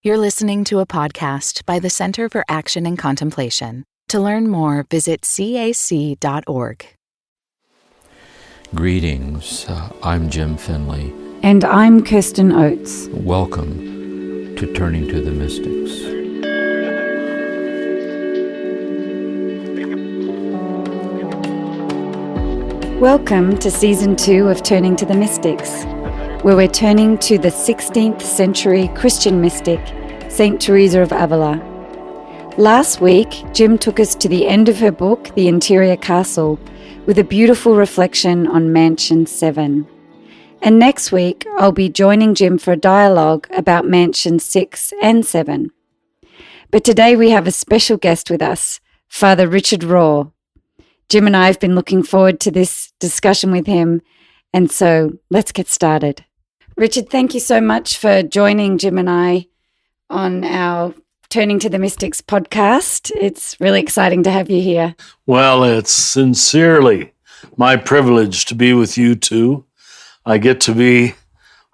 You're listening to a podcast by the Center for Action and Contemplation. To learn more, visit cac.org. Greetings, I'm Jim Finley. And I'm Kirsten Oates. Welcome to Turning to the Mystics. Welcome to Season 2 of Turning to the Mystics, where we're turning to the 16th century Christian mystic, Saint Teresa of Avila. Last week, Jim took us to the end of her book, The Interior Castle, with a beautiful reflection on Mansion 7. And next week, I'll be joining Jim for a dialogue about Mansion 6 and 7. But today we have a special guest with us, Father Richard Rohr. Jim and I have been looking forward to this discussion with him, and so let's get started. Richard, thank you so much for joining Jim and I on our Turning to the Mystics podcast. It's really exciting to have you here. Well, it's sincerely my privilege to be with you two. I get to be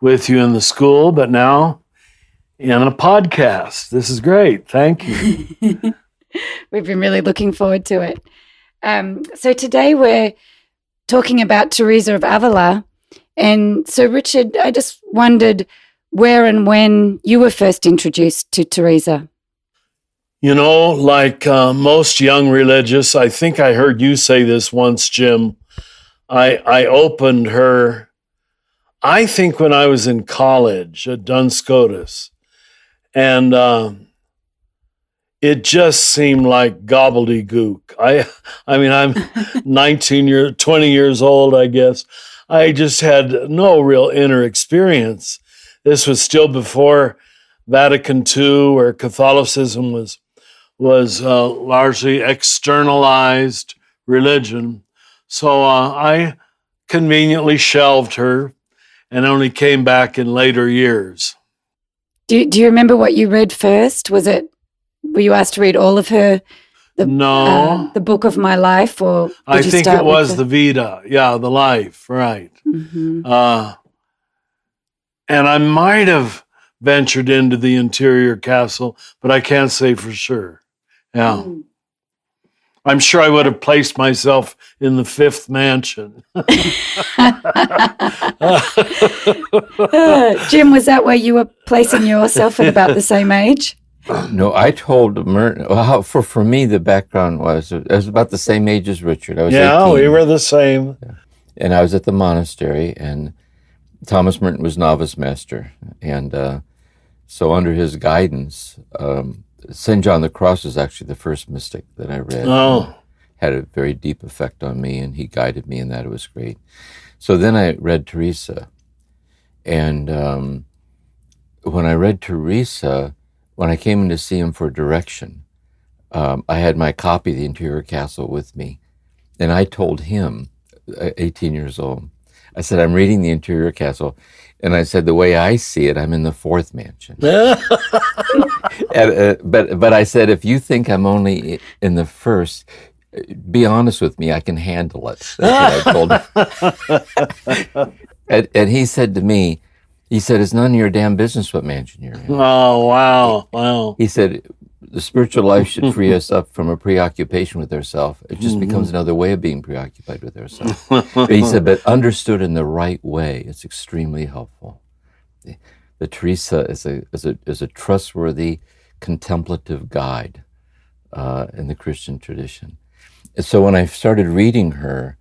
with you in the school, but now in a podcast. This is great. Thank you. We've been really looking forward to it. So today we're talking about Teresa of Avila. And so, Richard, I just wondered where and when you were first introduced to Teresa. You know, like most young religious, I think I heard you say this once, Jim. I opened her, I think when I was in college at Duns Scotus. And it just seemed like gobbledygook. I mean, I'm 20 years old, I guess. I just had no real inner experience. This was still before Vatican II, where Catholicism was largely externalized religion. So I conveniently shelved her and only came back in later years. Do you remember what you read first? Were you asked to read all of her? No. The Book of My Life, or did I you think start it was with the Vita. Yeah, the life, right. Mm-hmm. And I might have ventured into the interior castle, but I can't say for sure. Yeah. Mm. I'm sure I would have placed myself in the fifth mansion. Jim, was that where you were placing yourself at about the same age? No, I told Merton, well, for me, the background was, I was about the same age as Richard. I was 18. We were the same. And I was at the monastery, and Thomas Merton was novice master. And so under his guidance, St. John the Cross was actually the first mystic that I read. Oh. Had a very deep effect on me, and he guided me in that. It was great. So then I read Teresa. And when I read Teresa, when I came in to see him for direction, I had my copy of The Interior Castle with me. And I told him, 18 years old, I said, I'm reading The Interior Castle. And I said, the way I see it, I'm in the fourth mansion. But I said, if you think I'm only in the first, be honest with me, I can handle it. That's what I told him. And he said to me, it's none of your damn business what mansion you're in. Oh, wow. He said, the spiritual life should free us up from a preoccupation with ourselves. It just becomes another way of being preoccupied with ourselves. But he said, but understood in the right way, it's extremely helpful. The Teresa is a trustworthy, contemplative guide in the Christian tradition. And so when I started reading her,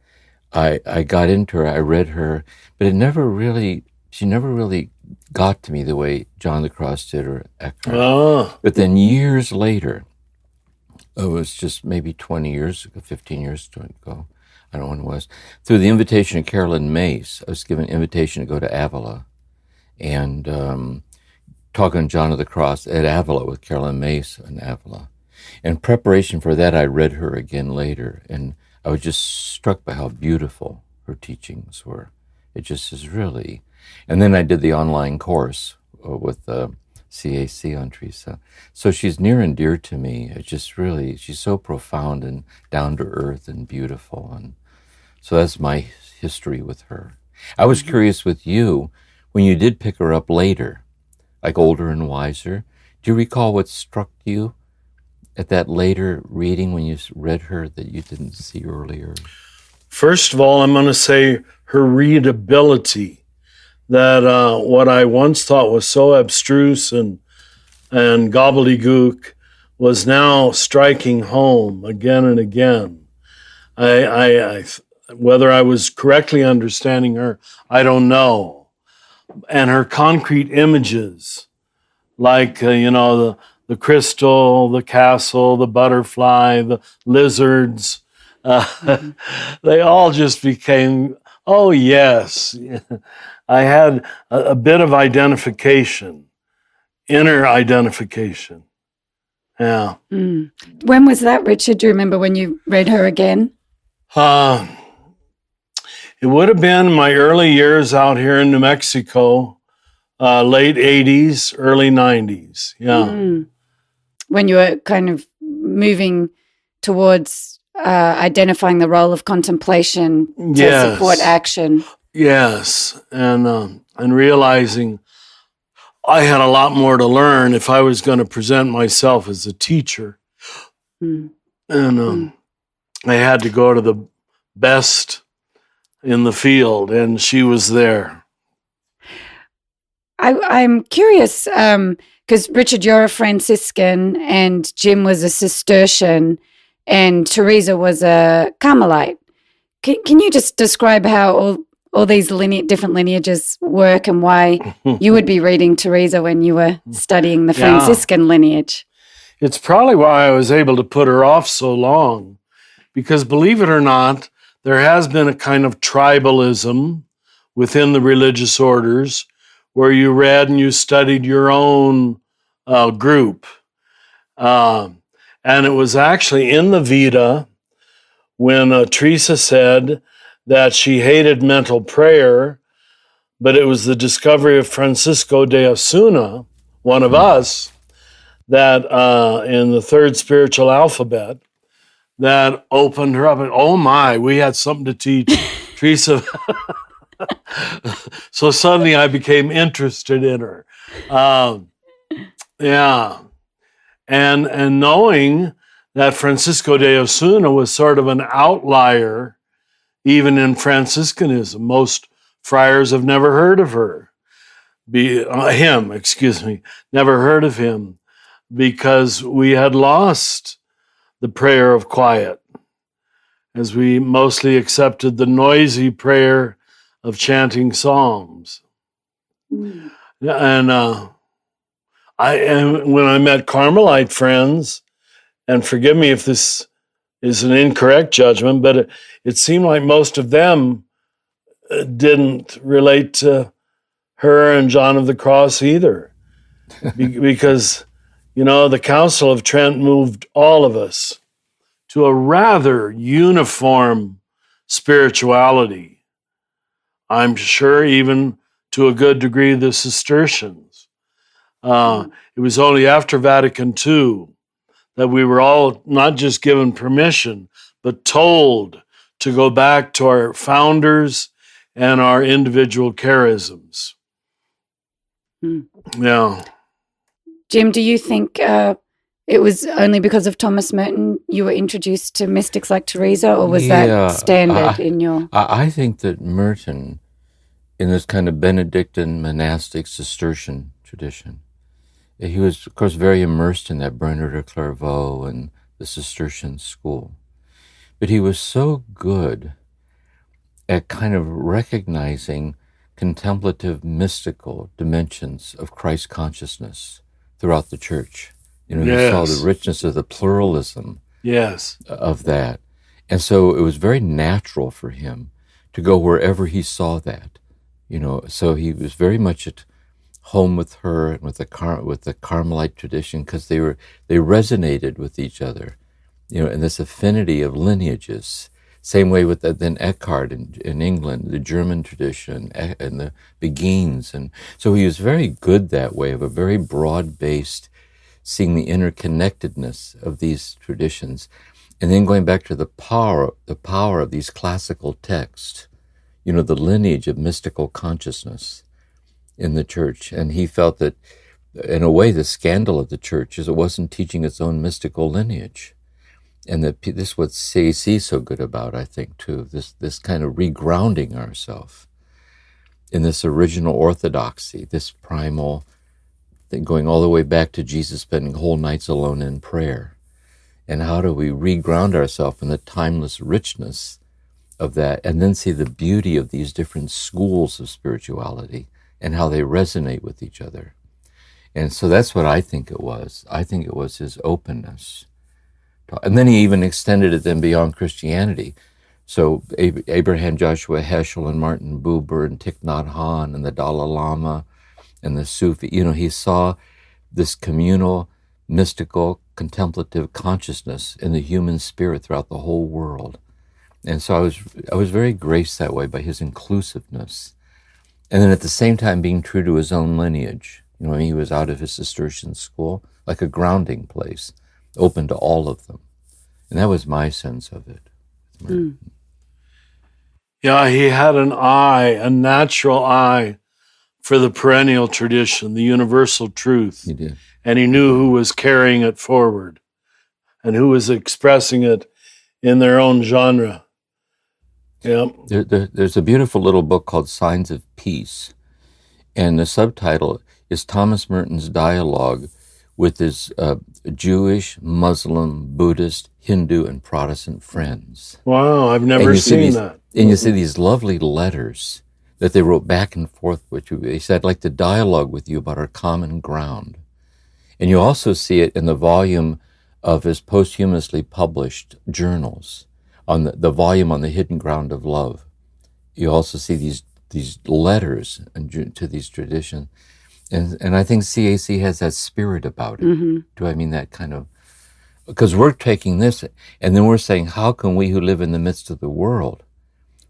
I got into her, I read her, but she never really got to me the way John the Cross did or Eckhart. Oh. But then years later, it was just maybe 20 years ago, 15 years ago, I don't know when it was, through the invitation of Carolyn Mace, I was given an invitation to go to Avila and talk on John of the Cross at Avila with Carolyn Mace in Avila. In preparation for that, I read her again later, and I was just struck by how beautiful her teachings were. It just is really... And then I did the online course with CAC on Teresa. So she's near and dear to me. It's just really, she's so profound and down to earth and beautiful. And so that's my history with her. I was curious with you, when you did pick her up later, like older and wiser, Do you recall what struck you at that later reading when you read her that you didn't see earlier? First of all, I'm going to say her readability, that what I once thought was so abstruse and gobbledygook was now striking home again and again. I whether I was correctly understanding her, I don't know. And her concrete images, like the crystal, the castle, the butterfly, the lizards, they all just became, oh yes. I had a bit of identification, inner identification. Yeah. Mm. When was that, Richard? Do you remember when you read her again? It would have been my early years out here in New Mexico, late 80s, early 90s. Yeah. Mm. When you were kind of moving towards identifying the role of contemplation to support action. Yes. And realizing I had a lot more to learn if I was going to present myself as a teacher. Mm. And I had to go to the best in the field, and she was there. I'm curious, because Richard, you're a Franciscan, and Jim was a Cistercian, and Teresa was a Carmelite. Can you just describe how all these different lineages work and why you would be reading Teresa when you were studying the Franciscan lineage? It's probably why I was able to put her off so long, because believe it or not, there has been a kind of tribalism within the religious orders where you read and you studied your own group. And it was actually in the Vita when Teresa said that she hated mental prayer, but it was the discovery of Francisco de Osuna, one of us, that in the third spiritual alphabet, that opened her up. And oh my, we had something to teach Teresa. So suddenly I became interested in her. Yeah. And knowing that Francisco de Osuna was sort of an outlier, even in Franciscanism. Most friars have never heard of her. Never heard of him, because we had lost the prayer of quiet, as we mostly accepted the noisy prayer of chanting psalms. Mm. And when I met Carmelite friends, and forgive me if this is an incorrect judgment, but it seemed like most of them didn't relate to her and John of the Cross either, because the Council of Trent moved all of us to a rather uniform spirituality. I'm sure even to a good degree the Cistercians. It was only after Vatican II that we were all not just given permission, but told to go back to our founders and our individual charisms. Yeah. Jim, do you think it was only because of Thomas Merton you were introduced to mystics like Teresa, or was that standard in your... I think that Merton, in this kind of Benedictine monastic Cistercian tradition, he was, of course, very immersed in that Bernard of Clairvaux and the Cistercian school. But he was so good at kind of recognizing contemplative, mystical dimensions of Christ consciousness throughout the church. He saw the richness of the pluralism of that. And so it was very natural for him to go wherever he saw that. So he was very much at home with her and with the Carmelite tradition, because they resonated with each other, in this affinity of lineages. Same way with then Eckhart in England, the German tradition, and the Beguines. And so he was very good that way, of a very broad-based, seeing the interconnectedness of these traditions. And then going back to the power of these classical texts, the lineage of mystical consciousness in the church. And he felt that in a way, the scandal of the church is it wasn't teaching its own mystical lineage. And this is what CAC is so good about, I think, too, this kind of regrounding ourselves in this original orthodoxy, this primal thing, going all the way back to Jesus spending whole nights alone in prayer. And how do we reground ourselves in the timeless richness of that, and then see the beauty of these different schools of spirituality and how they resonate with each other. And so that's what I think it was. I think it was his openness. And then he even extended it then beyond Christianity. So Abraham Joshua Heschel and Martin Buber and Thich Nhat Hanh and the Dalai Lama and the Sufi, he saw this communal, mystical, contemplative consciousness in the human spirit throughout the whole world. And so I was very graced that way by his inclusiveness. And then at the same time being true to his own lineage. He was out of his Cistercian school, like a grounding place, open to all of them. And that was my sense of it. Mm. Yeah, he had a natural eye for the perennial tradition, the universal truth. He did. And he knew who was carrying it forward and who was expressing it in their own genre. Yeah. There's a beautiful little book called Signs of Peace. And the subtitle is Thomas Merton's dialogue with his Jewish, Muslim, Buddhist, Hindu, and Protestant friends. Wow, I've never seen that. And you see these lovely letters that they wrote back and forth with you. They said, I'd like to dialogue with you about our common ground. And you also see it in the volume of his posthumously published journals, on the volume on the hidden ground of love. You also see these letters to these traditions. And I think CAC has that spirit about it. Mm-hmm. Do I mean that kind of... Because we're taking this, and then we're saying, how can we who live in the midst of the world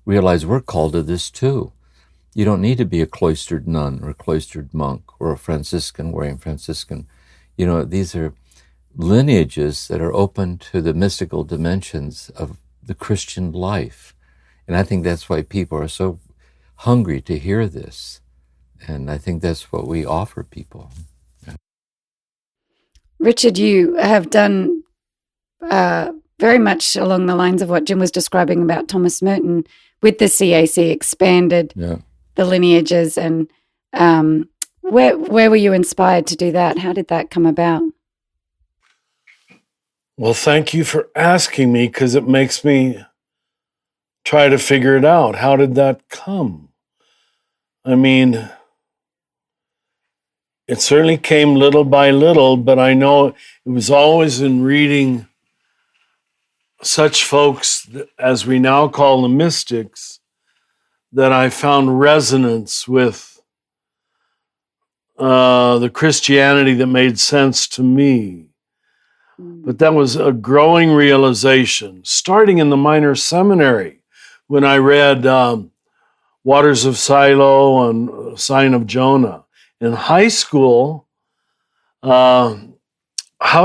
realize we're called to this too? You don't need to be a cloistered nun or a cloistered monk or a Franciscan wearing Franciscan. These are lineages that are open to the mystical dimensions of the Christian life. And I think that's why people are so hungry to hear this. And I think that's what we offer people. Yeah. Richard, you have done very much along the lines of what Jim was describing about Thomas Merton with the CAC, expanded the lineages. And where were you inspired to do that? How did that come about? Well, thank you for asking me, because it makes me try to figure it out. How did that come? I mean, it certainly came little by little, but I know it was always in reading such folks, as we now call the mystics, that I found resonance with the Christianity that made sense to me. But that was a growing realization, starting in the minor seminary, when I read Waters of Silo and Sign of Jonah. In high school, how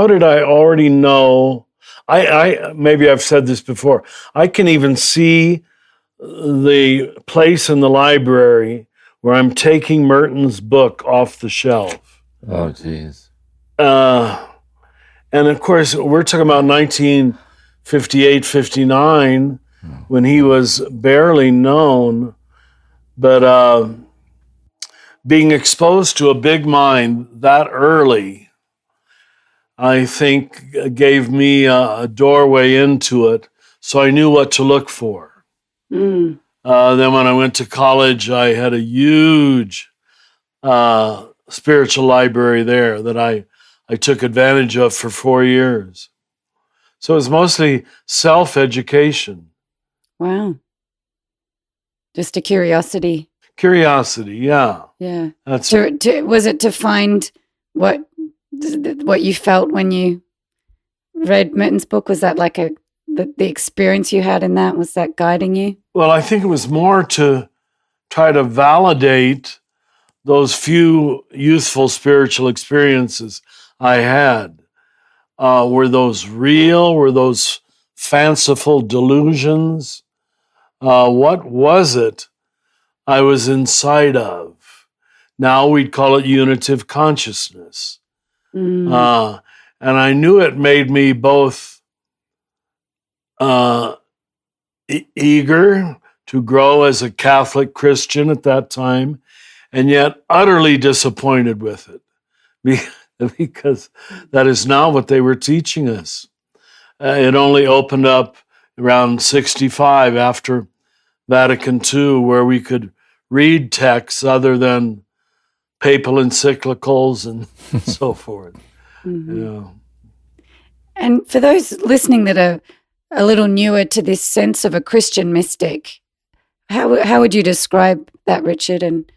did I already know? I maybe I've said this before. I can even see the place in the library where I'm taking Merton's book off the shelf. Oh, geez. And of course, we're talking about 1958, 59, when he was barely known. But being exposed to a big mind that early, I think gave me a doorway into it, so I knew what to look for. Mm. Then when I went to college, I had a huge spiritual library there that I took advantage of for 4 years. So it was mostly self-education. Wow. Just a curiosity. Curiosity, yeah. Yeah. That's was it to find what you felt when you read Merton's book? Was that like the experience you had in that? Was that guiding you? Well, I think it was more to try to validate those few youthful spiritual experiences I had. Were those real? Were those fanciful delusions? What was it I was inside of? Now we'd call it unitive consciousness. And I knew it made me both eager to grow as a Catholic Christian at that time, and yet utterly disappointed with it, because that is not what they were teaching us. It only opened up around 65 after Vatican II, where we could read texts other than papal encyclicals and so forth. Yeah. And for those listening that are a little newer to this sense of a Christian mystic, how would you describe that, Richard? And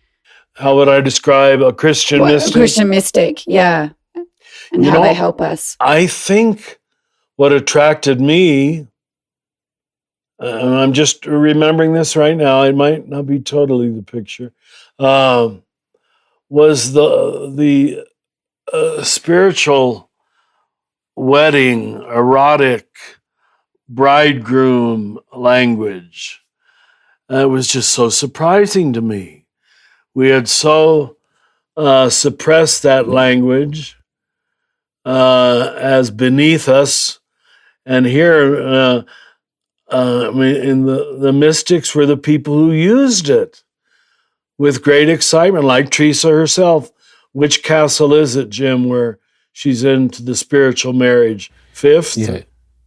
how would I describe a Christian mystic? A Christian mystic, yeah. And how they help us. I think what attracted me, and I'm just remembering this right now, it might not be totally the picture, was the spiritual wedding, erotic bridegroom language. It was just so surprising to me. We had so suppressed that language as beneath us, and here, the mystics were the people who used it with great excitement, like Teresa herself. Which castle is it, Jim, where she's into the spiritual marriage? Fifth? Yeah.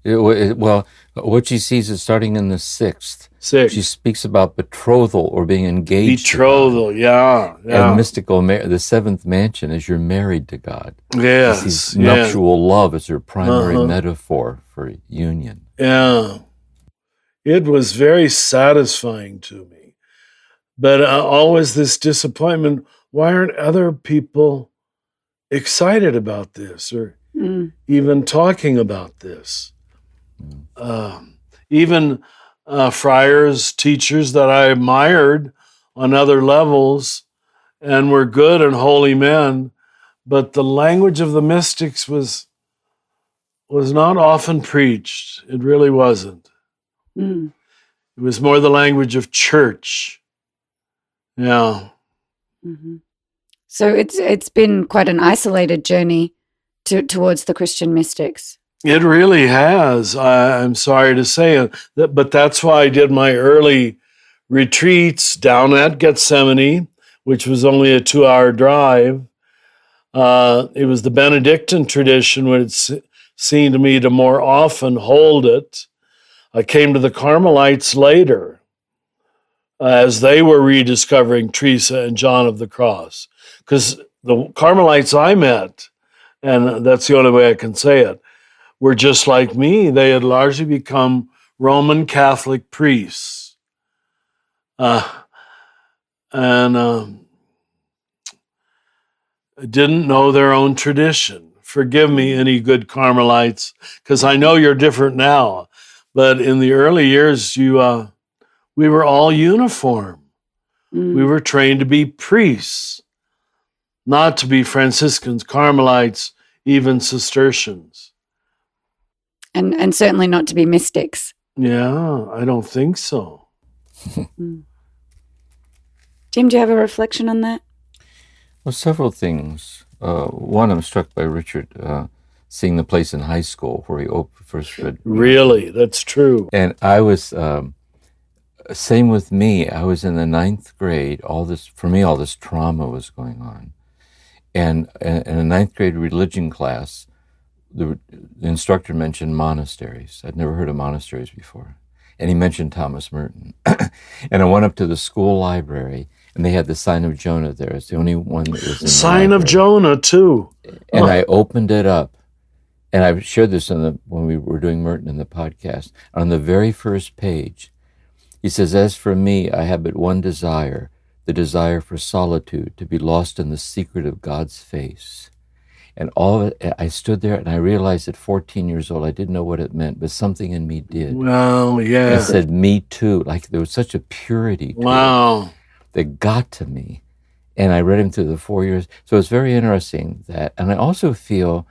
Well, what she sees is starting in the sixth. She speaks about betrothal or being engaged. Betrothal, yeah. And mystical, the seventh mansion is you're married to God. Yes. Nuptial love is her primary metaphor for union. Yeah. It was very satisfying to me. But always this disappointment, why aren't other people excited about this or even talking about this? Even friars, teachers that I admired on other levels and were good and holy men, but the language of the mystics was not often preached. It really wasn't. It was more the language of church. Yeah. Mm-hmm. So it's been quite an isolated journey towards the Christian mystics. It really has. I'm sorry to say it, but that's why I did my early retreats down at Gethsemane, which was only a 2-hour drive. It was the Benedictine tradition when it seemed to me to more often hold it. I came to the Carmelites later as they were rediscovering Teresa and John of the Cross, because the Carmelites I met, and that's the only way I can say it, were just like me. They had largely become Roman Catholic priests. And didn't know their own tradition. Forgive me, any good Carmelites, because I know you're different now. But in the early years, we were all uniform. We were trained to be priests, not to be Franciscans, Carmelites, even Cistercians. And certainly not to be mystics. Yeah, I don't think so. Jim, do you have a reflection on that? Well, several things. One, I'm struck by Richard seeing the place in high school where he first read. Really, that's true. And I was, same with me, I was in the 9th grade. All this trauma was going on. And in a 9th grade religion class, the instructor mentioned monasteries. I'd never heard of monasteries before. And he mentioned Thomas Merton. And I went up to the school library, and they had the sign of Jonah there. It's the only one that was in the Sign of library. Jonah, too. And I opened it up, and I shared this when we were doing Merton in the podcast. On the very first page, he says, "As for me, I have but one desire, the desire for solitude, to be lost in the secret of God's face." And all of it, I stood there and I realized at 14 years old, I didn't know what it meant, but something in me did. Well, yeah. It said, "Me too." Like there was such a purity to it that got to me. And I read him through the 4 years. So it's very interesting that, and I also feel,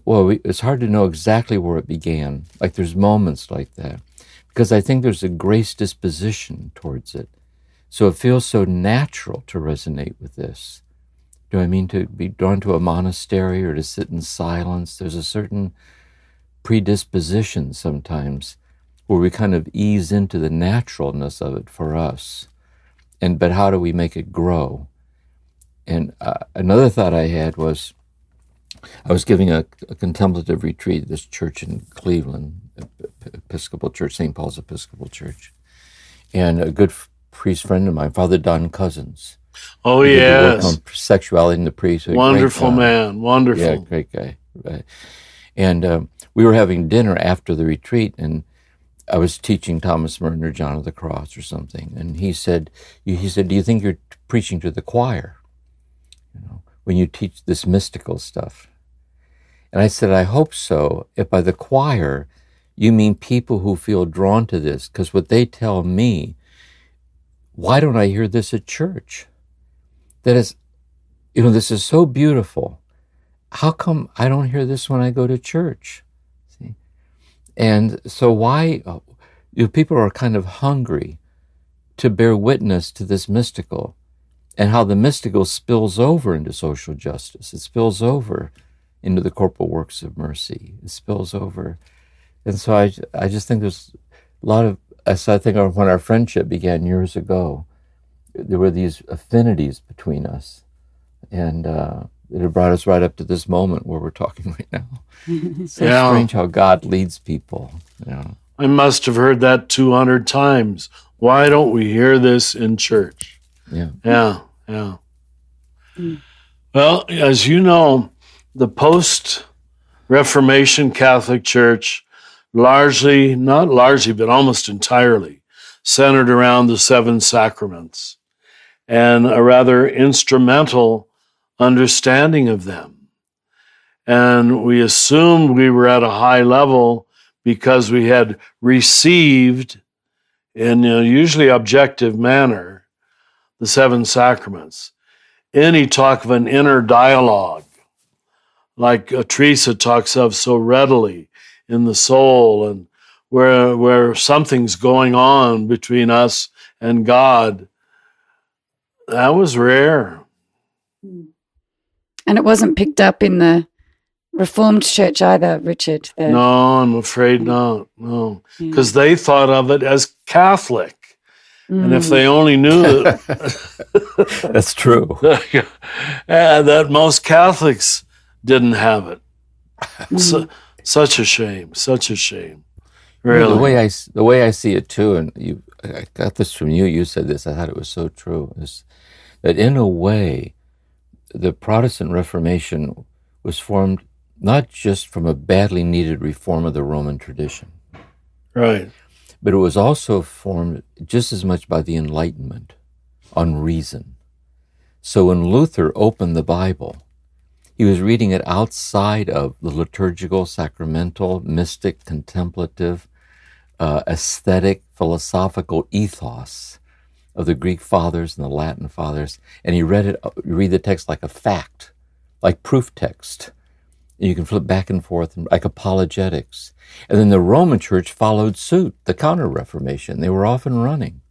it's hard to know exactly where it began. Like there's moments like that, because I think there's a grace disposition towards it. So it feels so natural to resonate with this. Do I mean to be drawn to a monastery or to sit in silence? There's a certain predisposition sometimes where we kind of ease into the naturalness of it for us. But how do we make it grow? And another thought I had was, I was giving a contemplative retreat at this church in Cleveland, Episcopal Church, St. Paul's Episcopal Church. And a good priest friend of mine, Father Don Cousins. Oh, he yes. Work on sexuality in the priesthood. Wonderful man, wonderful. Yeah, great guy. Right. And we were having dinner after the retreat, and I was teaching Thomas Merton or John of the Cross or something. And he said, do you think you're preaching to the choir? When you teach this mystical stuff. And I said, I hope so. If by the choir, you mean people who feel drawn to this, because what they tell me, why don't I hear this at church? That is, this is so beautiful. How come I don't hear this when I go to church? See? And so why, people are kind of hungry to bear witness to this mystical, and how the mystical spills over into social justice. It spills over into the corporal works of mercy. It spills over. And so I just think there's a lot of, as I think of when our friendship began years ago, there were these affinities between us. And it had brought us right up to this moment where we're talking right now. It's so strange how God leads people. Yeah. I must have heard that 200 times. Why don't we hear this in church? Yeah. Well, as you know, the post-Reformation Catholic Church not largely, but almost entirely centered around the seven sacraments and a rather instrumental understanding of them. And we assumed we were at a high level because we had received, in a usually objective manner, the seven sacraments. Any talk of an inner dialogue, like Teresa talks of so readily in the soul, and where something's going on between us and God, that was rare. And it wasn't picked up in the Reformed Church either, Richard. No, I'm afraid not. No, because they thought of it as Catholic. And if they only knew that, that's true. That most Catholics didn't have it. Such a shame. Really. The way I see it too, and I got this from you. You said this. I thought it was so true. Is that in a way, the Protestant Reformation was formed not just from a badly needed reform of the Roman tradition, right? But it was also formed just as much by the Enlightenment on reason. So when Luther opened the Bible, he was reading it outside of the liturgical, sacramental, mystic, contemplative, aesthetic, philosophical ethos of the Greek fathers and the Latin fathers. And he read the text like a fact, like proof text. And you can flip back and forth like apologetics. And then the Roman Church followed suit, the Counter-Reformation. They were off and running.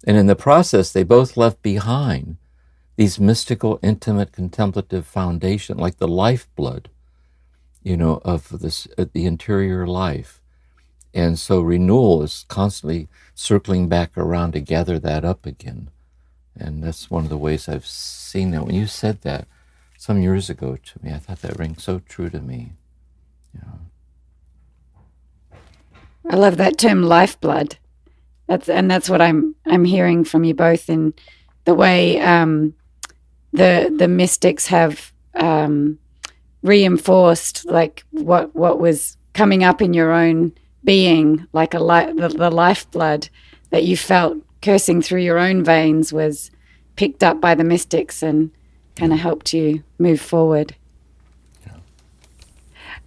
And in the process, they both left behind these mystical, intimate, contemplative foundation, like the lifeblood, of this, the interior life. And so renewal is constantly circling back around to gather that up again. And that's one of the ways I've seen that. When you said that some years ago to me, I thought that rang so true to me. I love that term, lifeblood. That's what I'm hearing from you both in the way the mystics have reinforced like what was coming up in your own being, like the lifeblood that you felt coursing through your own veins was picked up by the mystics and kind of helped you move forward.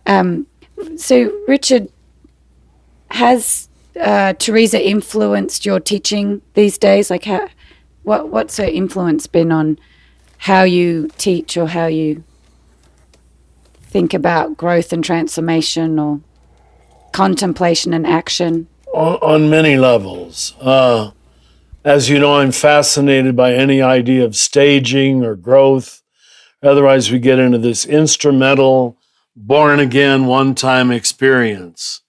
So, Richard, has Teresa influenced your teaching these days? Like, what's her influence been on how you teach or how you think about growth and transformation or contemplation and action? On many levels. As you know, I'm fascinated by any idea of staging or growth, Otherwise, we get into this instrumental, born-again, one-time experience.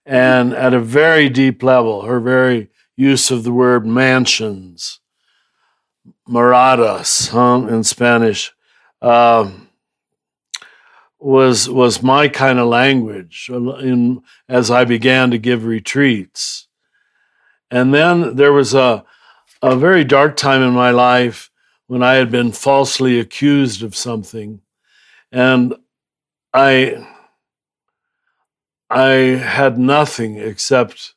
And at a very deep level, her very use of the word mansions, moradas, in Spanish, was my kind of language as I began to give retreats. And then there was a very dark time in my life when I had been falsely accused of something. And I had nothing except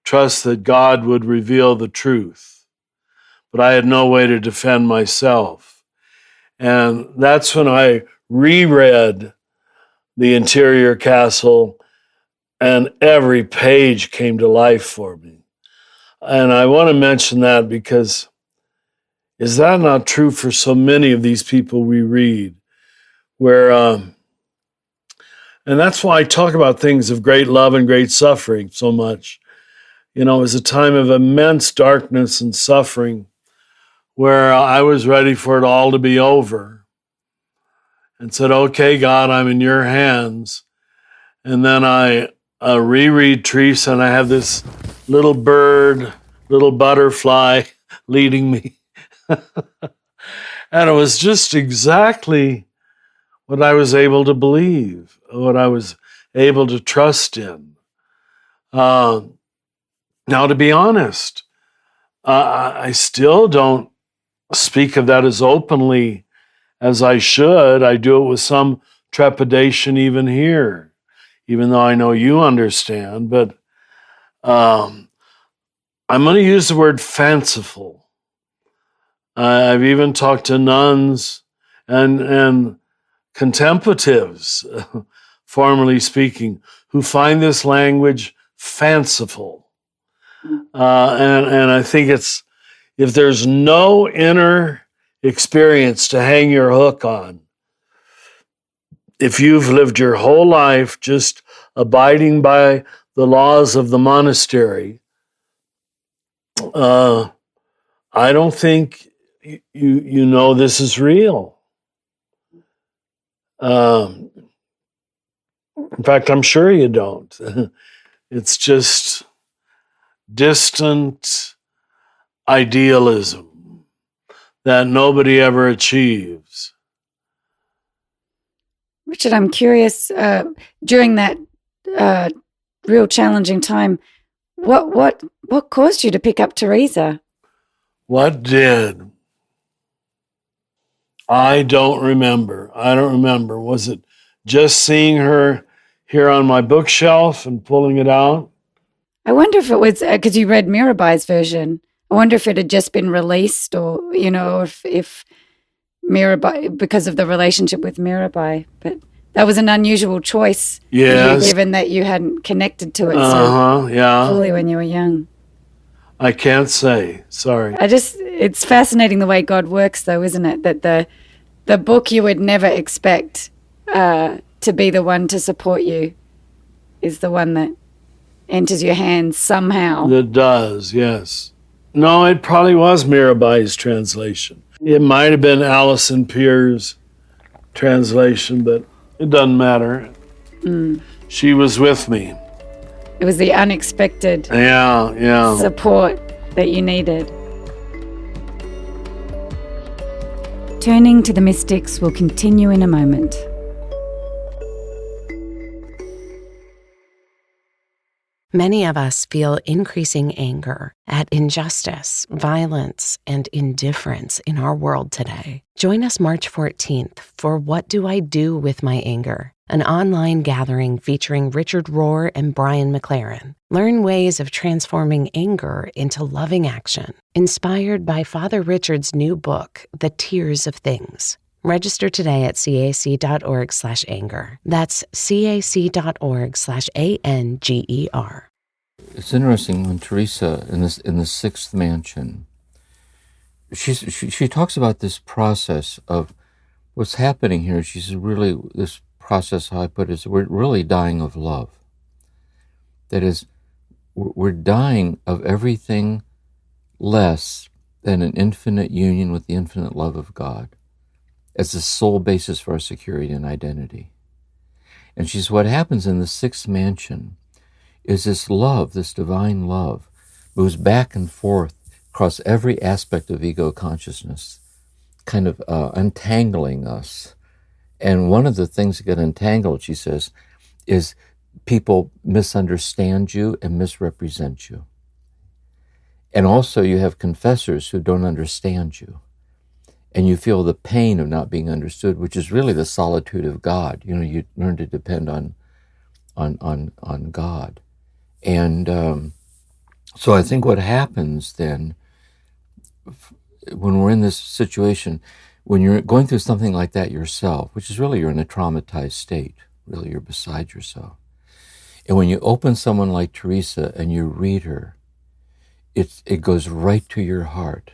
trust that God would reveal the truth. But I had no way to defend myself. And that's when I reread The Interior Castle, and every page came to life for me. And I want to mention that because is that not true for so many of these people we read? Where, and that's why I talk about things of great love and great suffering so much. You know, it was a time of immense darkness and suffering where I was ready for it all to be over and said, okay, God, I'm in your hands. And then I reread Teresa, and I have this little bird, little butterfly leading me. And it was just exactly what I was able to believe, what I was able to trust in. Now, to be honest, I still don't speak of that as openly as I should. I do it with some trepidation even here, even though I know you understand. But I'm going to use the word fanciful. I've even talked to nuns and contemplatives, formally speaking, who find this language fanciful. And I think it's, if there's no inner experience to hang your hook on, if you've lived your whole life just abiding by the laws of the monastery, I don't think you know this is real. In fact, I'm sure you don't. It's just distant idealism that nobody ever achieves. Richard, I'm curious, during that real challenging time, what caused you to pick up Teresa? What did? I don't remember. Was it just seeing her here on my bookshelf and pulling it out? I wonder if it was, because you read Mirabai's version, I wonder if it had just been released, or, you know, if Mirabai, because of the relationship with Mirabai. But that was an unusual choice. Yes. Given that you hadn't connected to it fully when you were young. I can't say. Sorry. It's fascinating the way God works, though, isn't it? That the book you would never expect to be the one to support you is the one that enters your hands somehow. That does, yes. No, it probably was Mirabai's translation. It might have been Alison Pierre's translation, but it doesn't matter. She was with me. It was the unexpected support that you needed. Turning to the Mystics will continue in a moment. Many of us feel increasing anger at injustice, violence, and indifference in our world today. Join us March 14th for What Do I Do With My Anger? An online gathering featuring Richard Rohr and Brian McLaren. Learn ways of transforming anger into loving action. Inspired by Father Richard's new book, The Tears of Things. Register today at cac.org/anger. That's cac.org/ANGER. It's interesting when Teresa in the sixth mansion, she talks about this process of what's happening here. She says, really, this process, how I put it, is we're really dying of love. That is, we're dying of everything less than an infinite union with the infinite love of God. as the sole basis for our security and identity. And she says, what happens in the sixth mansion is this love, this divine love, moves back and forth across every aspect of ego consciousness, kind of untangling us. And one of the things that get entangled, she says, is people misunderstand you and misrepresent you. And also you have confessors who don't understand you. And you feel the pain of not being understood, which is really the solitude of God. You know, you learn to depend on God. And so I think what happens then, when we're in this situation, when you're going through something like that yourself, which is really you're in a traumatized state, really you're beside yourself. And when you open someone like Teresa and you read her, it goes right to your heart.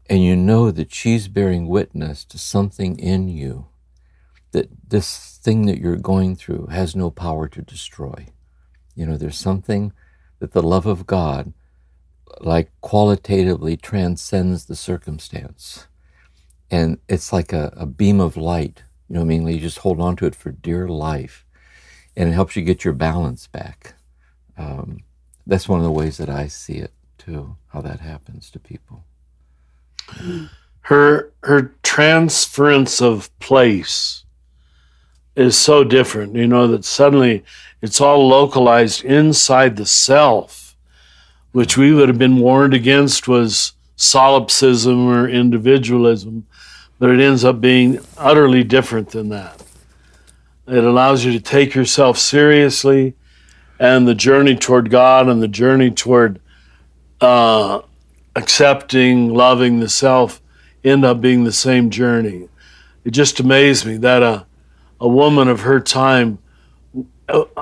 And you know that she's bearing witness to something in you, that this thing that you're going through has no power to destroy. You know, there's something that the love of God, like qualitatively transcends the circumstance. And it's like a beam of light, you know what I mean? You just hold on to it for dear life, and it helps you get your balance back. That's one of the ways that I see it too, how that happens to people. Her transference of place is so different, you know, that suddenly it's all localized inside the self, which we would have been warned against was solipsism or individualism, but it ends up being utterly different than that. It allows you to take yourself seriously, and the journey toward God and the journey toward accepting, loving the self end up being the same journey. It just amazed me that a woman of her time,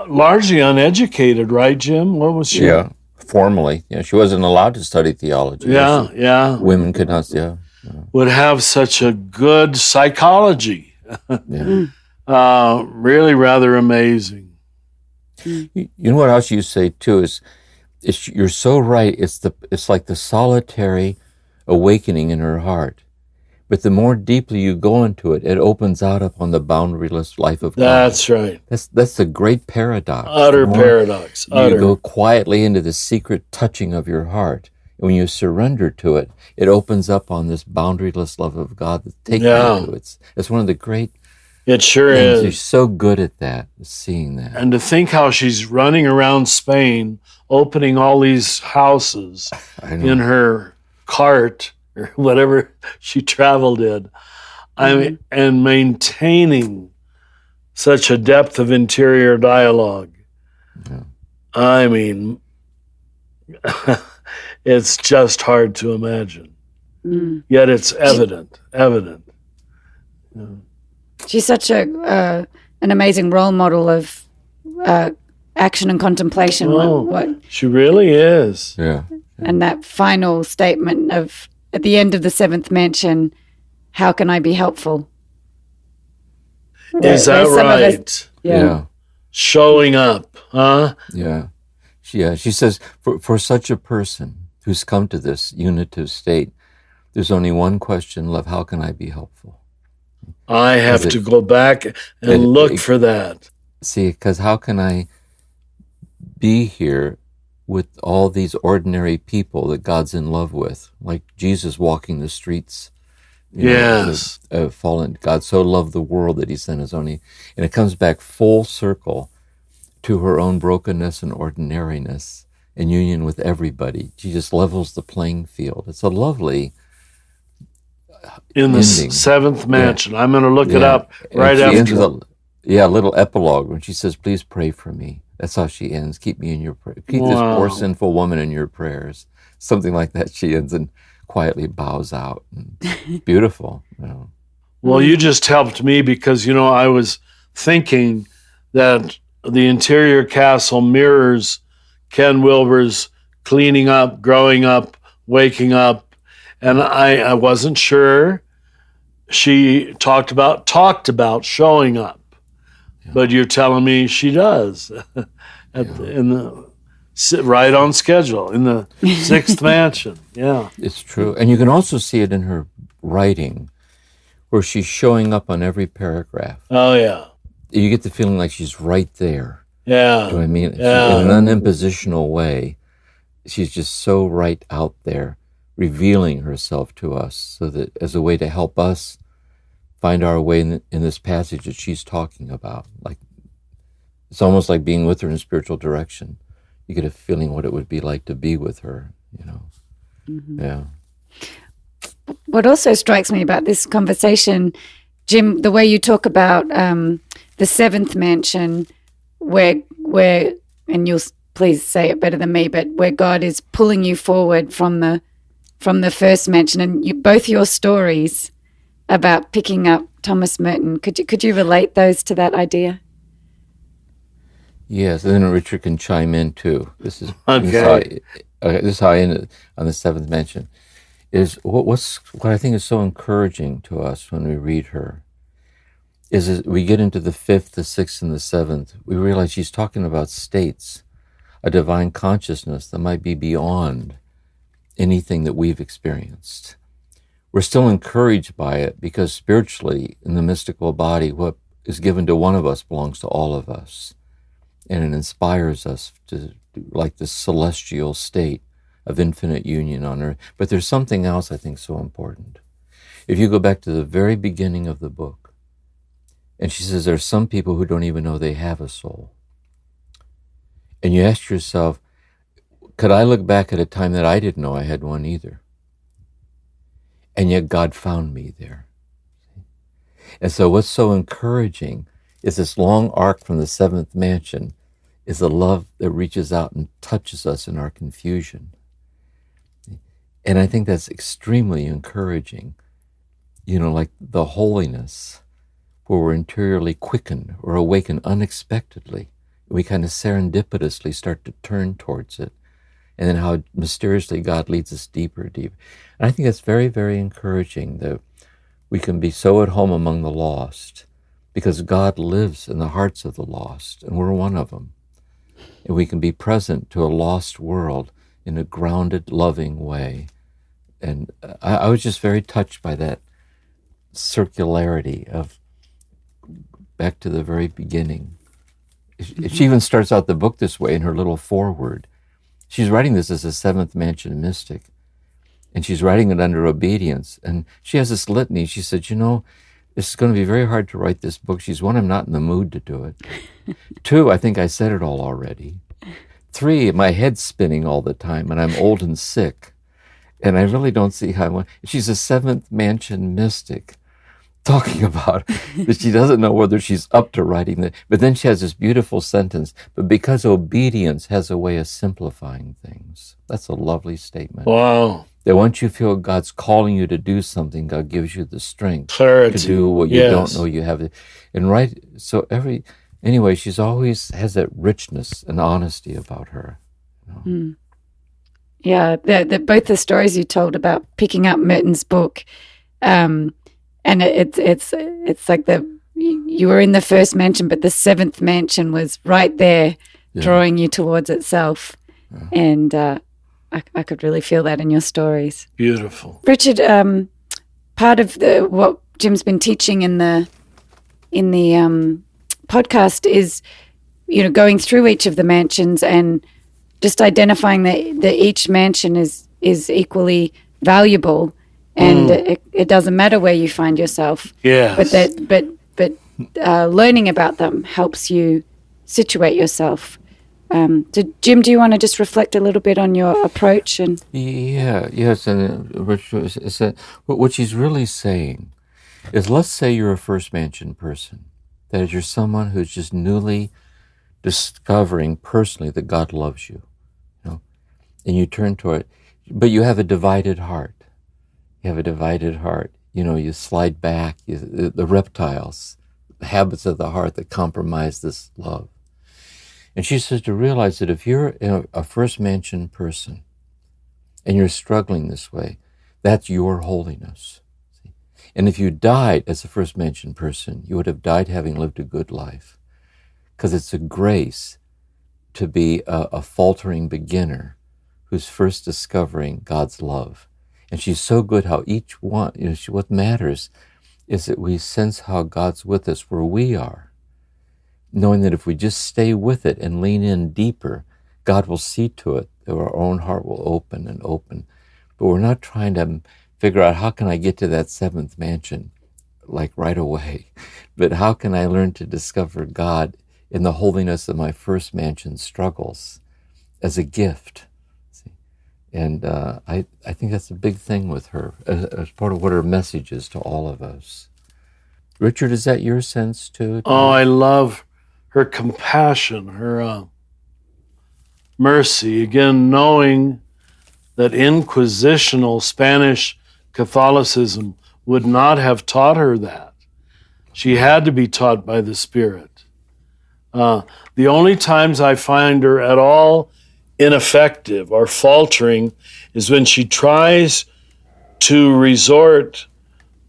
largely uneducated, right, Jim? What was she? Yeah, formally. Yeah, she wasn't allowed to study theology. Yeah. Women could not, yeah. Would have such a good psychology. Yeah. Really rather amazing. You know what else you say too is you're so right. It's like the solitary awakening in her heart. But the more deeply you go into it, it opens out upon the boundaryless life of God. That's right. That's a great paradox. Utter paradox. You go quietly into the secret touching of your heart. And when you surrender to it, it opens up on this boundaryless love of God that takes you into it. It's one of the great It sure things. is. You're so good at that, seeing that. And to think how she's running around Spain, opening all these houses in her cart or whatever she traveled in, I mean, and maintaining such a depth of interior dialogue. Yeah. I mean, it's just hard to imagine. Yet it's evident. Yeah. She's such an amazing role model of action and contemplation. She really is. Yeah. And that final statement of, at the end of the seventh mansion, how can I be helpful? Is that right? Yeah. Showing up, huh? Yeah. She says, for such a person who's come to this unitive state, there's only one question left: how can I be helpful? I have to go back and look for that. See, because how can I be here with all these ordinary people that God's in love with, like Jesus walking the streets? Yes. Fallen. God so loved the world that he sent his only, and it comes back full circle to her own brokenness and ordinariness in union with everybody. She just levels the playing field. It's a lovely in the ending. Seventh mansion. I'm going to look it up right after. A little epilogue when she says, "Please pray for me." That's how she ends. Keep me in your prayer. Keep this poor sinful woman in your prayers. Something like that. She ends and quietly bows out. It's beautiful. Well, you just helped me because, I was thinking that the interior castle mirrors Ken Wilber's cleaning up, growing up, waking up. And I wasn't sure. She talked about showing up. Yeah. But you're telling me she does. Right on schedule in the sixth mansion. Yeah. It's true. And you can also see it in her writing, where she's showing up on every paragraph. Oh, yeah. You get the feeling like she's right there. Yeah. Do you know what I mean? Yeah. In an unimpositional way, she's just so right out there, revealing herself to us so that as a way to help us find our way in this passage that she's talking about. Like, it's almost like being with her in a spiritual direction. You get a feeling what it would be like to be with her, you know. Mm-hmm. Yeah. What also strikes me about this conversation, Jim, the way you talk about the seventh mansion, where and you'll please say it better than me, but where God is pulling you forward from the first mansion, and both your stories about picking up Thomas Merton. Could you relate those to that idea? Yes, and then Richard can chime in too. This is okay. This is how I ended on the seventh mention. Is what I think is so encouraging to us when we read her is as we get into the fifth, the sixth, and the seventh, we realize she's talking about states, a divine consciousness that might be beyond anything that we've experienced. We're still encouraged by it because spiritually, in the mystical body, what is given to one of us belongs to all of us. And it inspires us to, like this celestial state of infinite union on earth. But there's something else I think so important. If you go back to the very beginning of the book, and she says there's some people who don't even know they have a soul. And you ask yourself, could I look back at a time that I didn't know I had one either? And yet God found me there. And so what's so encouraging is this long arc from the seventh mansion is a love that reaches out and touches us in our confusion. And I think that's extremely encouraging. You know, like the holiness where we're interiorly quickened or awakened unexpectedly. We kind of serendipitously start to turn towards it. And then how mysteriously God leads us deeper and deeper. And I think that's very, very encouraging that we can be so at home among the lost because God lives in the hearts of the lost, and we're one of them. And we can be present to a lost world in a grounded, loving way. And I was just very touched by that circularity of back to the very beginning. She even starts out the book this way in her little foreword. She's writing this as a seventh mansion mystic, and she's writing it under obedience. And she has this litany. She said, you know, it's going to be very hard to write this book. She's, 1, I'm not in the mood to do it. 2, I think I said it all already. 3, my head's spinning all the time, and I'm old and sick, and I really don't see how I want. She's a seventh mansion mystic, talking about that she doesn't know whether she's up to writing it. But then she has this beautiful sentence, but because obedience has a way of simplifying things. That's a lovely statement. Wow. That once you feel God's calling you to do something, God gives you the strength Clarity. to do what you don't know you have. And so anyway, she's always has that richness and honesty about her. You know? Mm. Yeah, both the stories you told about picking up Merton's book, and it's like you were in the first mansion, but the seventh mansion was right there, drawing you towards itself, and I could really feel that in your stories. Beautiful, Richard. Part of what Jim's been teaching in the podcast is, you know, going through each of the mansions and just identifying that each mansion is equally valuable. And it doesn't matter where you find yourself. Yes. But learning about them helps you situate yourself. So Jim, do you want to just reflect a little bit on your approach? And yes, and what she's really saying is, let's say you're a first mansion person, that is, you're someone who's just newly discovering personally that God loves you, you know, and you turn toward it, but you have a divided heart. You have a divided heart. You know, you slide back, the reptiles, the habits of the heart that compromise this love. And she says to realize that if you're a first mansion person and you're struggling this way, that's your holiness. And if you died as a first mansion person, you would have died having lived a good life. Because it's a grace to be a faltering beginner who's first discovering God's love. And she's so good how each one, what matters is that we sense how God's with us where we are, knowing that if we just stay with it and lean in deeper, God will see to it that our own heart will open and open. But we're not trying to figure out, how can I get to that seventh mansion like right away? But how can I learn to discover God in the holiness of my first mansion struggles as a gift? See? And I think that's a big thing with her, as part of what her message is to all of us. Richard, is that your sense too? Oh, I love her compassion, her mercy. Again, knowing that inquisitional Spanish Catholicism would not have taught her that. She had to be taught by the Spirit. The only times I find her at all ineffective or faltering is when she tries to resort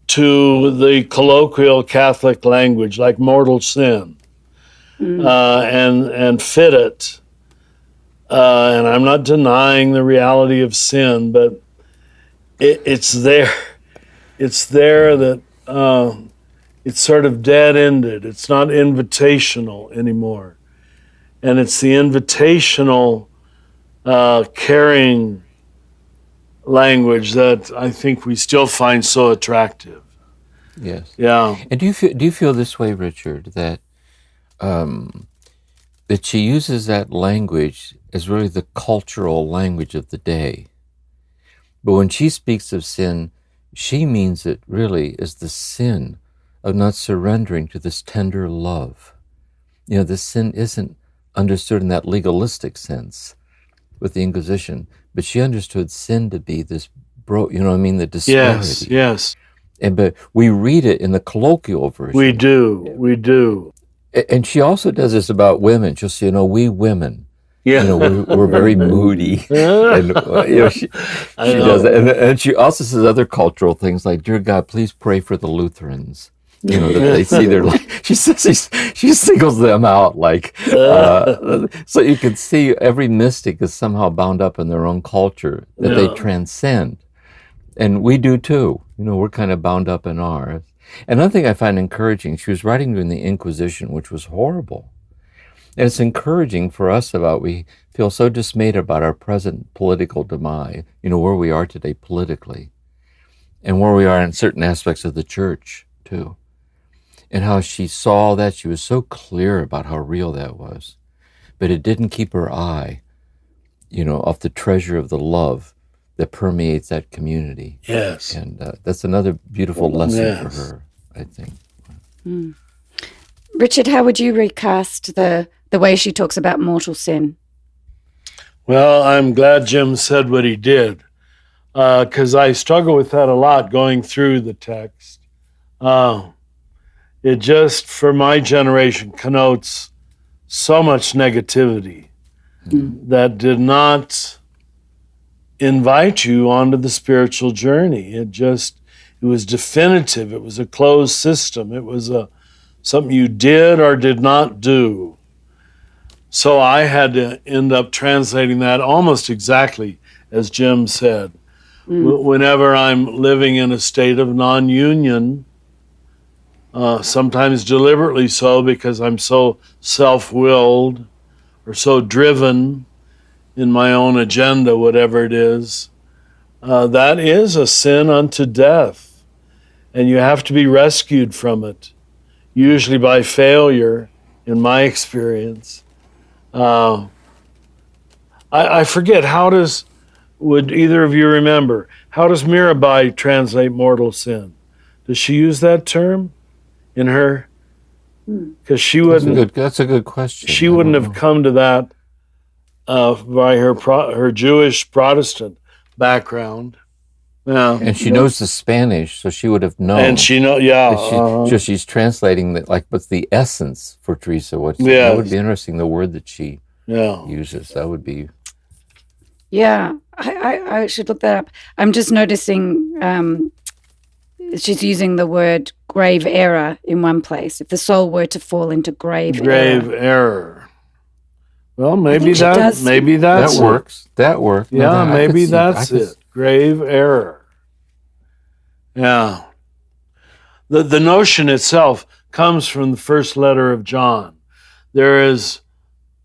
to the colloquial Catholic language, like mortal sin, and fit it. And I'm not denying the reality of sin, but it's there. It's there that it's sort of dead-ended. It's not invitational anymore. And it's the invitational, caring language that I think we still find so attractive. Yes. Yeah. And do you feel this way, Richard, that that she uses that language as really the cultural language of the day? But when she speaks of sin, she means it really as the sin of not surrendering to this tender love. You know, this sin isn't understood in that legalistic sense with the Inquisition, but she understood sin to be this, the disparity. Yes. But we read it in the colloquial version. We do. And she also does this about women. She'll say, we women, Yeah. we're very moody. And, she does that. And she also says other cultural things like, dear God, please pray for the Lutherans. That they see their, she says she singles them out, so you can see every mystic is somehow bound up in their own culture that they transcend. And we do too. We're kind of bound up in ours. Another thing I find encouraging, she was writing during the Inquisition, which was horrible. And it's encouraging for us we feel so dismayed about our present political demise, where we are today politically, and where we are in certain aspects of the church too. And how she saw that, she was so clear about how real that was. But it didn't keep her eye, off the treasure of the love that permeates that community. Yes. And that's another beautiful lesson for her, I think. Mm. Richard, how would you recast the way she talks about mortal sin? Well, I'm glad Jim said what he did, because I struggle with that a lot going through the text. It just, for my generation, connotes so much negativity that did not invite you onto the spiritual journey. It was definitive. It was a closed system. It was something you did or did not do. So I had to end up translating that almost exactly as Jim said. Whenever I'm living in a state of non-union, sometimes deliberately so because I'm so self-willed or so driven in my own agenda, whatever it is, that is a sin unto death. And you have to be rescued from it, usually by failure, in my experience. I forget, would either of you remember, how does Mirabai translate mortal sin? Does she use that term in her? Because she wouldn't. That's a good question. She wouldn't have come to that by her Jewish Protestant background. Yeah. And she knows the Spanish, so she would have known. And she knows, she's translating that, what's the essence for Teresa? That would be interesting, the word that she uses. That would be. Yeah, I should look that up. I'm just noticing she's using the word grave error in one place. If the soul were to fall into grave error. Well, maybe that works. That works. Yeah, maybe that's it. Grave error. Yeah. the notion itself comes from the first letter of John. There is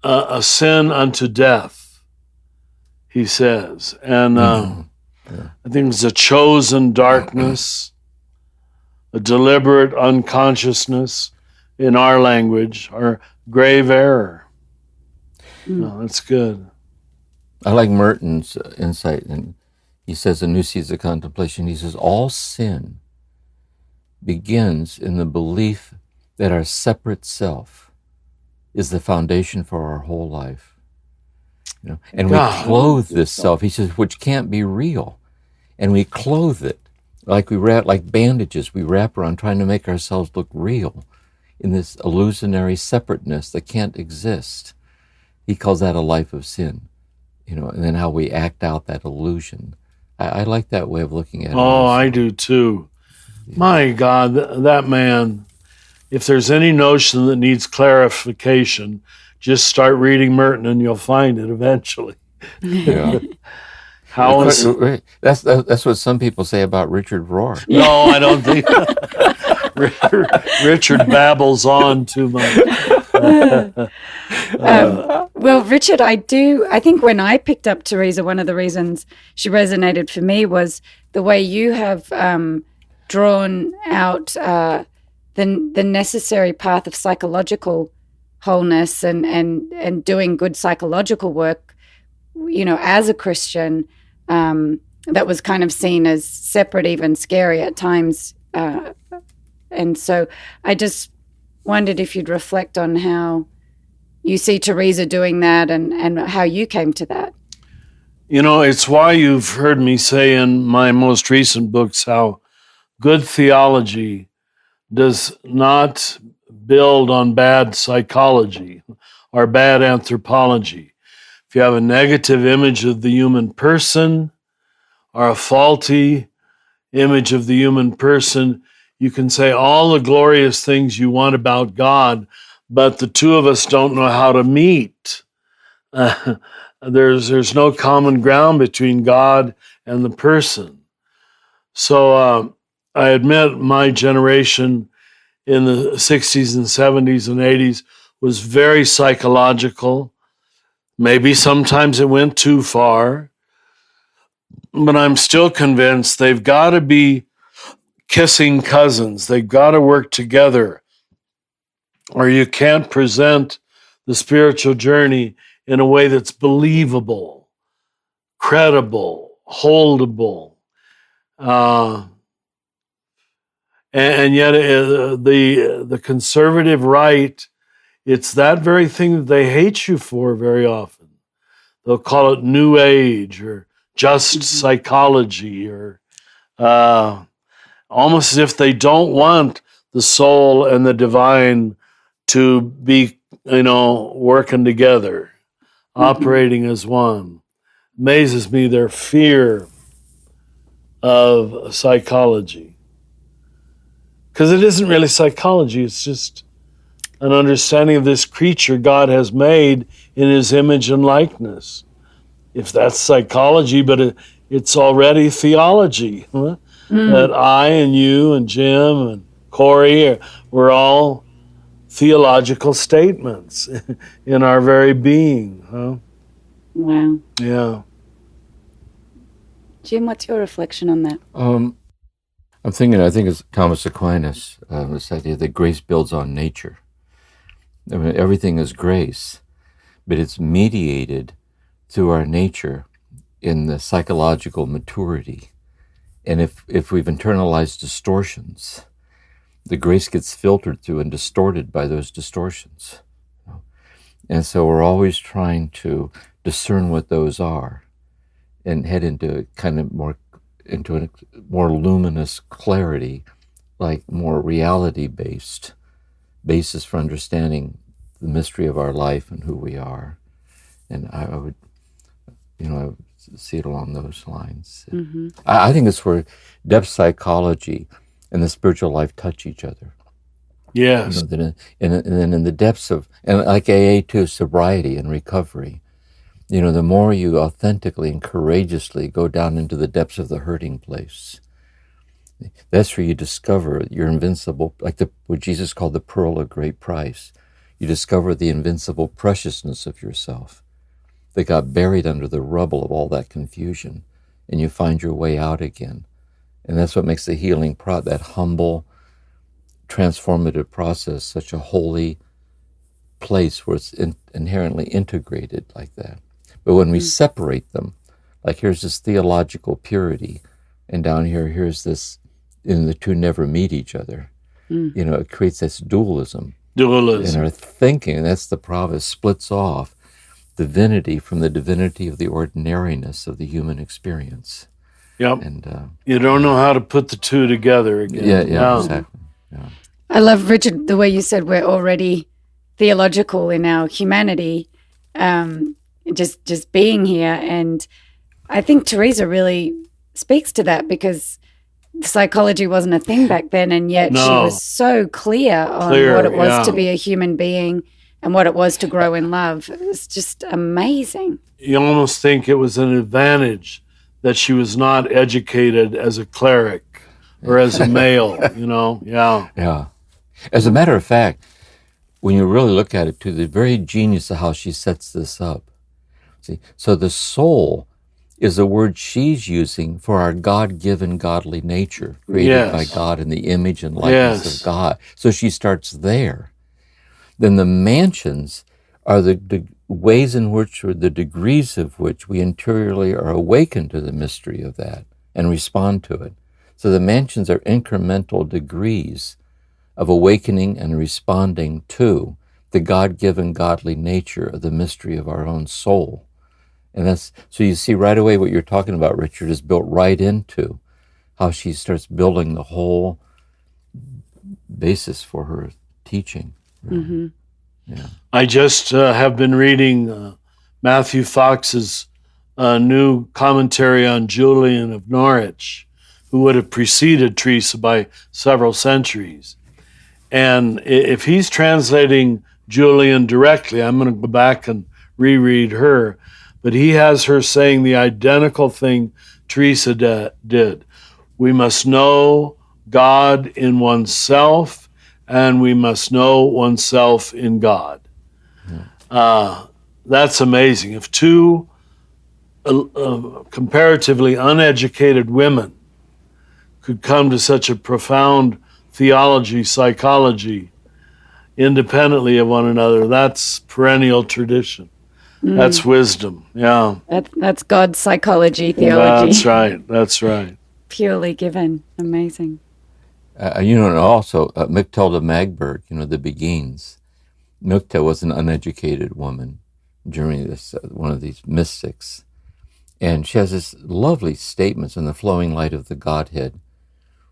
a sin unto death, he says. And I think it's a chosen darkness, a deliberate unconsciousness in our language, or grave error. No, that's good. I like Merton's insight, and he says in New Seeds of Contemplation, he says, all sin begins in the belief that our separate self is the foundation for our whole life. And we clothe this self, he says, which can't be real. And we clothe it like like bandages we wrap around, trying to make ourselves look real in this illusionary separateness that can't exist. He calls that a life of sin. And then how we act out that illusion. I like that way of looking at it. Oh, I do too. Yeah. My God, that man, if there's any notion that needs clarification, just start reading Merton and you'll find it eventually. Yeah. That's what some people say about Richard Rohr. No, I don't think Richard babbles on too much. Well, Richard, I think when I picked up Teresa, one of the reasons she resonated for me was the way you have drawn out the necessary path of psychological wholeness and doing good psychological work, as a Christian, that was kind of seen as separate, even scary at times. And so I just wondered if you'd reflect on how you see Teresa doing that and how you came to that. It's why you've heard me say in my most recent books how good theology does not build on bad psychology or bad anthropology. If you have a negative image of the human person or a faulty image of the human person, you can say all the glorious things you want about God, but the two of us don't know how to meet. There's no common ground between God and the person. So I admit my generation in the 60s and 70s and 80s was very psychological. Maybe sometimes it went too far, but I'm still convinced they've got to be kissing cousins. They've got to work together, or you can't present the spiritual journey in a way that's believable, credible, holdable. And yet the conservative right, it's that very thing that they hate you for very often. They'll call it New Age or just psychology, or almost as if they don't want the soul and the divine to be, working together, operating as one. Amazes me their fear of psychology. Because it isn't really psychology, it's just an understanding of this creature God has made in his image and likeness. If that's psychology, but it's already theology. Huh? That I and you and Jim and Corey, we're all theological statements in our very being. Huh? Wow. Yeah. Jim, what's your reflection on that? I think it's Thomas Aquinas, this idea that grace builds on nature. I mean, everything is grace, but it's mediated through our nature in the psychological maturity. And if we've internalized distortions, the grace gets filtered through and distorted by those distortions. And so we're always trying to discern what those are and head into a more luminous clarity, like more reality-based basis for understanding the mystery of our life and who we are. And I would see it along those lines. Mm-hmm. I think it's where depth psychology and the spiritual life touch each other. Yes. And then in the depths of, and like AA too, sobriety and recovery, the more you authentically and courageously go down into the depths of the hurting place, That's where you discover your invincible, like what Jesus called the pearl of great price. You discover the invincible preciousness of yourself that got buried under the rubble of all that confusion, and you find your way out again. And that's what makes the healing that humble, transformative process such a holy place where it's inherently integrated like that. But when we separate them, like here's this theological purity, and down here, here's this, and the two never meet each other. It creates this dualism in our thinking, and that's the problem. It splits off divinity from the divinity of the ordinariness of the human experience. Yep. And you don't know how to put the two together again. Yeah, exactly. Yeah. I love, Richard, the way you said we're already theological in our humanity, just being here. And I think Teresa really speaks to that, because psychology wasn't a thing back then, and yet she was so clear on what it was to be a human being and what it was to grow in love. It was just amazing. You almost think it was an advantage that she was not educated as a cleric or as a male, Yeah. As a matter of fact, when you really look at it, to the very genius of how she sets this up. See, so the soul is a word she's using for our God-given godly nature, created by God in the image and likeness of God. So she starts there. Then the mansions are the ways in which, or the degrees of which, we interiorly are awakened to the mystery of that and respond to it. So the mansions are incremental degrees of awakening and responding to the God-given godly nature of the mystery of our own soul. And that's, so you see right away what you're talking about, Richard, is built right into how she starts building the whole basis for her teaching. Mm-hmm. Yeah. I just have been reading Matthew Fox's new commentary on Julian of Norwich, who would have preceded Teresa by several centuries. And if he's translating Julian directly, I'm going to go back and reread her, but he has her saying the identical thing Teresa did. We must know God in oneself, and we must know oneself in God. That's amazing. If two comparatively uneducated women could come to such a profound theology, psychology, independently of one another, that's perennial tradition. That's wisdom, yeah. That's God's psychology, theology. That's right. Purely given. Amazing. And also, Mechtilde Magberg, the Beguines. Mechta was an uneducated woman during this, one of these mystics. And she has this lovely statements in the flowing light of the Godhead,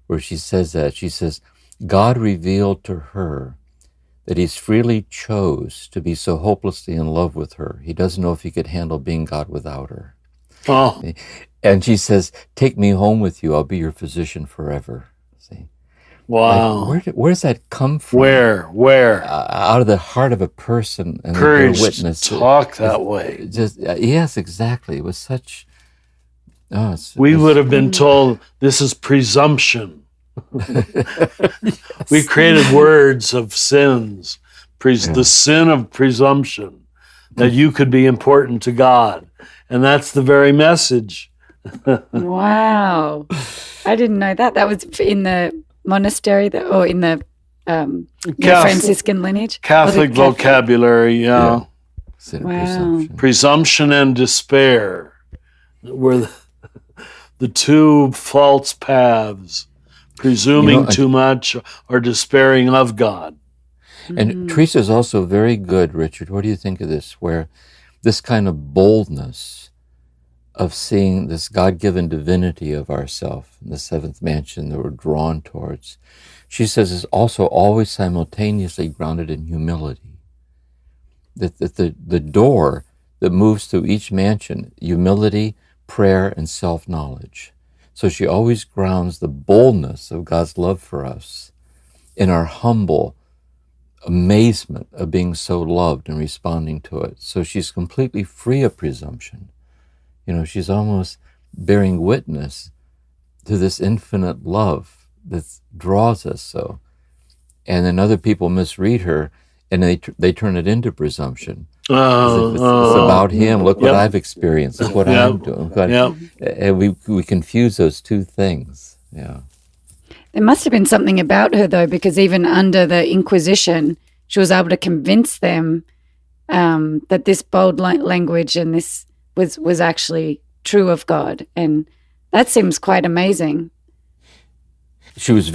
where she says, God revealed to her that he's freely chose to be so hopelessly in love with her. He doesn't know if he could handle being God without her. Oh. And she says, take me home with you. I'll be your physician forever. See? Wow. Like, where does that come from? Where? Out of the heart of a person and courage their witness. To talk that way. Yes, exactly. It was such... we would have been told this is presumption. We created words of sins. The sin of presumption, that you could be important to God. And that's the very message. Wow. I didn't know that. That was in the monastery, or in the Franciscan lineage? Catholic vocabulary, yeah. Wow. Presumption and despair were the two false paths. Presuming too much or despairing of God. And Teresa is also very good, Richard. What do you think of this? Where this kind of boldness of seeing this God-given divinity of ourself, the seventh mansion that we're drawn towards, she says is also always simultaneously grounded in humility. That the door that moves through each mansion, humility, prayer, and self-knowledge. So she always grounds the boldness of God's love for us in our humble amazement of being so loved and responding to it. So she's completely free of presumption. She's almost bearing witness to this infinite love that draws us so. And then other people misread her, and they turn it into presumption. It's about him. Look what I've experienced. Look what I'm doing. And we confuse those two things. Yeah. There must have been something about her, though, because even under the Inquisition, she was able to convince them that this bold language and this was actually true of God. And that seems quite amazing. She was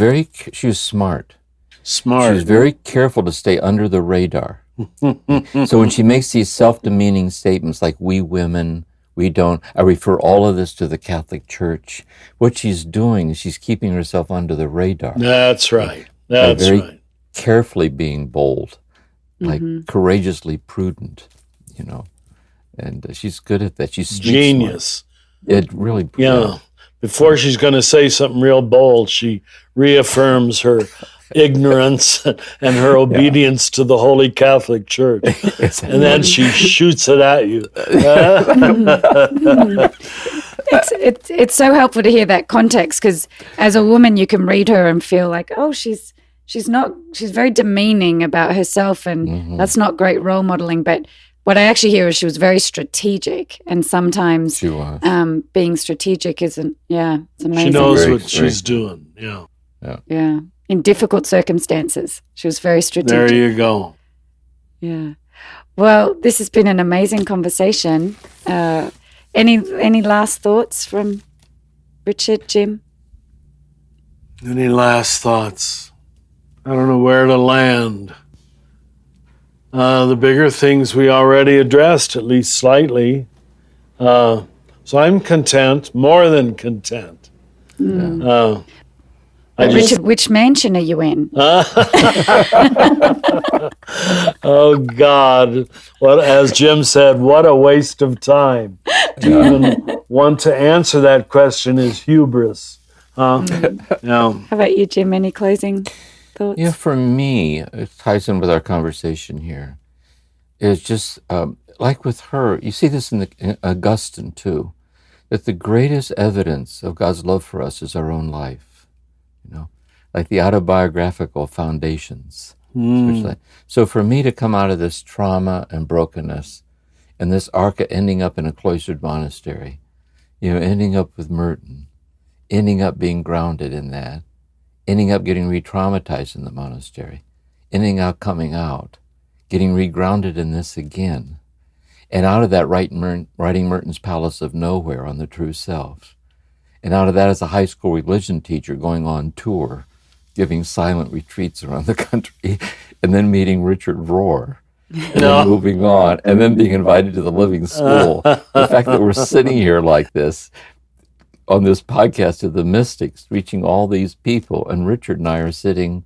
smart. She was very careful to stay under the radar. So when she makes these self-demeaning statements like we women, we don't, I refer all of this to the Catholic Church. What she's doing is she's keeping herself under the radar. That's right. That's very carefully being bold, like courageously prudent, and she's good at that. She's genius. It really, Before she's going to say something real bold, she reaffirms her ignorance and her obedience to the Holy Catholic Church. And then she shoots it at you. It's so helpful to hear that context, because as a woman you can read her and feel like, oh, she's very demeaning about herself, and that's not great role modeling. But what I actually hear is she was very strategic, and sometimes she was. Being strategic isn't, it's amazing. She knows what she's doing. Yeah. In difficult circumstances. She was very strategic. There you go. Yeah. Well, this has been an amazing conversation. Any last thoughts from Richard, Jim? Any last thoughts? I don't know where to land. The bigger things we already addressed, at least slightly. So I'm content, more than content. Richard, which mansion are you in? Oh, God. Well, as Jim said, what a waste of time. To even want to answer that question is hubris. How about you, Jim? Any closing thoughts? Yeah, for me, it ties in with our conversation here. It's just like with her, you see this in Augustine too, that the greatest evidence of God's love for us is our own life. Like the autobiographical foundations. So for me to come out of this trauma and brokenness, and this arc ending up in a cloistered monastery, ending up with Merton, ending up being grounded in that, ending up getting re-traumatized in the monastery, ending up coming out, getting re-grounded in this again, and out of that writing Merton's Palace of Nowhere on the True Self, and out of that as a high school religion teacher going on tour, giving silent retreats around the country, and then meeting Richard Rohr, and then moving on, and then being invited to the Living School. The fact that we're sitting here like this on this podcast of the Mystics, reaching all these people, and Richard and I are sitting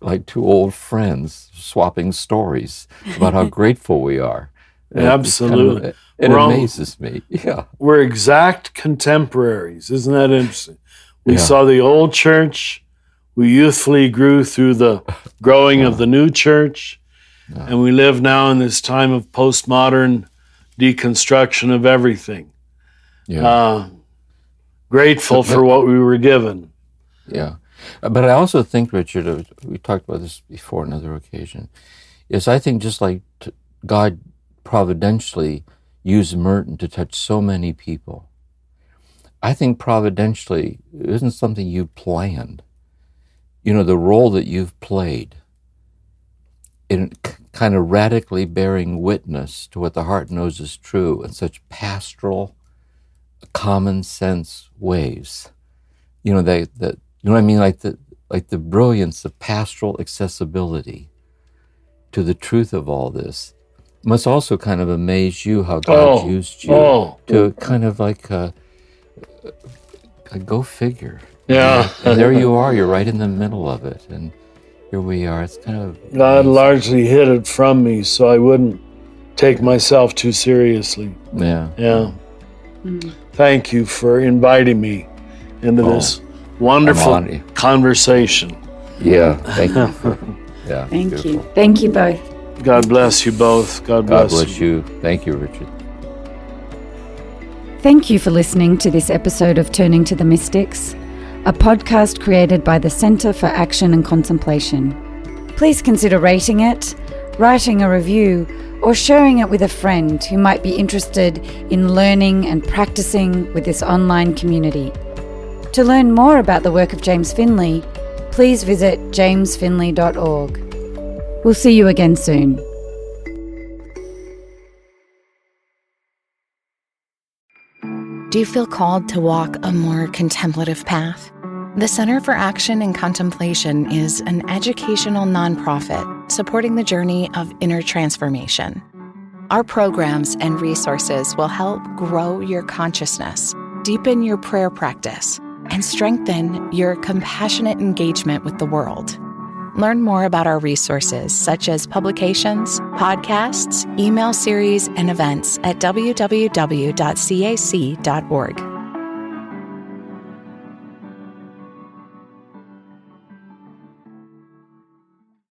like two old friends, swapping stories about how grateful we are. Absolutely. It amazes me. Yeah. We're exact contemporaries. Isn't that interesting? We saw the old church. We youthfully grew through the growing of the new church. And we live now in this time of postmodern deconstruction of everything. Grateful for what we were given. Yeah. But I also think, Richard, we talked about this before on another occasion, is I think just like God providentially used Merton to touch so many people, I think providentially it isn't something you planned. The role that you've played in kind of radically bearing witness to what the heart knows is true in such pastoral, common sense ways. You know what I mean? Like the brilliance of pastoral accessibility to the truth of all this must also kind of amaze you how God used you to kind of like go figure. Yeah. And there you are, you're right in the middle of it. And here we are. It's kind of God largely hid it from me so I wouldn't take myself too seriously. Yeah. Thank you for inviting me into this wonderful conversation. Yeah, thank you. Thank you. Thank you both. God bless you both. God bless you. Thank you, Richard. Thank you for listening to this episode of Turning to the Mystics, a podcast created by the Center for Action and Contemplation. Please consider rating it, writing a review, or sharing it with a friend who might be interested in learning and practicing with this online community. To learn more about the work of James Finley, please visit jamesfinley.org. We'll see you again soon. Do you feel called to walk a more contemplative path? The Center for Action and Contemplation is an educational nonprofit supporting the journey of inner transformation. Our programs and resources will help grow your consciousness, deepen your prayer practice, and strengthen your compassionate engagement with the world. Learn more about our resources, such as publications, podcasts, email series, and events at www.cac.org.